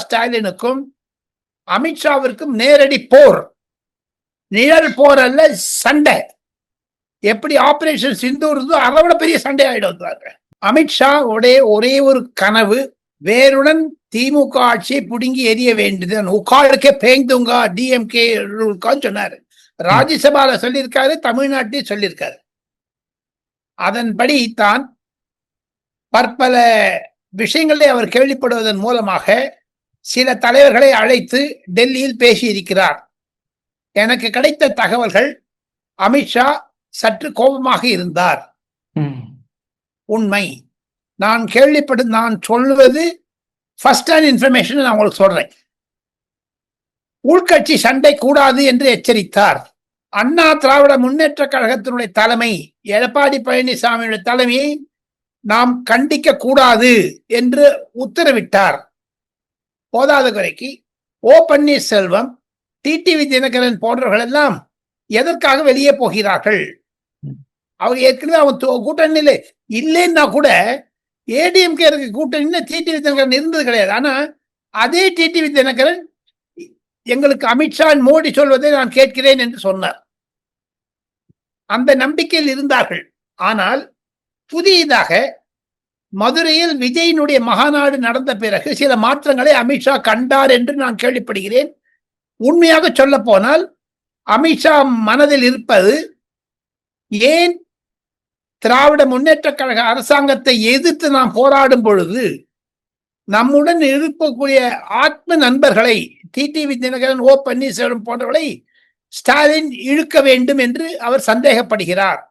ஸ்டாலினுக்கும் அமித்ஷாவிற்கும் நேரடி போர், நிழல் போர் அல்ல, சண்டை. எப்படி ஆபரேஷன் சிந்தூர் இருந்தோ அதை விட பெரிய சண்டை ஆயிடும். அமித்ஷா ஒரே ஒரு கனவு, வேருடன் திமுக ஆட்சியை புடுங்கி எரிய வேண்டியது. உக்காளுக்கே பேங்குங்கா டிஎம்கே சொன்னாரு. ராஜ்யசபால சொல்லியிருக்காரு, தமிழ்நாட்டில் சொல்லியிருக்காரு. அதன்படி தான் பற்பல விஷயங்களை அவர் கேள்விப்படுவதன் மூலமாக சில தலைவர்களை அழைத்து டெல்லியில் பேசியிருக்கிறார். எனக்கு கிடைத்த தகவல்கள், அமித்ஷா சற்று கோபமாக இருந்தார். உண்மை. நான் சொல்லுவது ஃபர்ஸ்ட் ஹேண்ட் இன்ஃபர்மேஷன் நான் உங்களுக்கு சொல்றேன். உள்கட்சி சண்டை கூடாது என்று எச்சரித்தார். அண்ணா திராவிட முன்னேற்ற கழகத்தினுடைய தலைமை, எடப்பாடி பழனிசாமியுடைய தலைமையை நாம் கண்டிக்க கூடாது என்று உத்தரவிட்டார். போதாத குறைக்கு ஓ பன்னீர்செல்வம், டிடிவி தினகரன் போன்றவர்கள் எல்லாம் எதற்காக வெளியே போகிறார்கள்? அவங்க ஏற்கனவே அவன் கூட்டணியில இல்லைன்னா கூட ஏடிஎம்கே இருக்க கூட்டணி டிடிவி தினகரன் இருந்தது கிடையாது. ஆனா அதே டிடிவி தினகரன் எங்களுக்கு அமித்ஷா மோடி சொல்வதை நான் கேட்கிறேன் என்று சொன்னார். அந்த நம்பிக்கையில் இருந்தார்கள். ஆனால் புதியதாக மதுரையில் விஜயினுடைய மகாநாடு நடந்த பிறகு சில மாற்றங்களை அமித்ஷா கண்டார் என்று நான் கேள்விப்படுகிறேன். உண்மையாக சொல்ல போனால் அமித்ஷா மனதில் இருப்பது, ஏன் திராவிட முன்னேற்ற கழக அரசாங்கத்தை எதிர்த்து நாம் போராடும் பொழுது நம்முடன் இருக்கக்கூடிய ஆத்ம நண்பர்களை, டிடிவி தினகரன், ஓ பன்னீர்செல்வம் போன்றவர்களை ஸ்டாலின் இழுக்க வேண்டும் என்று அவர் சந்தேகப்படுகிறார்.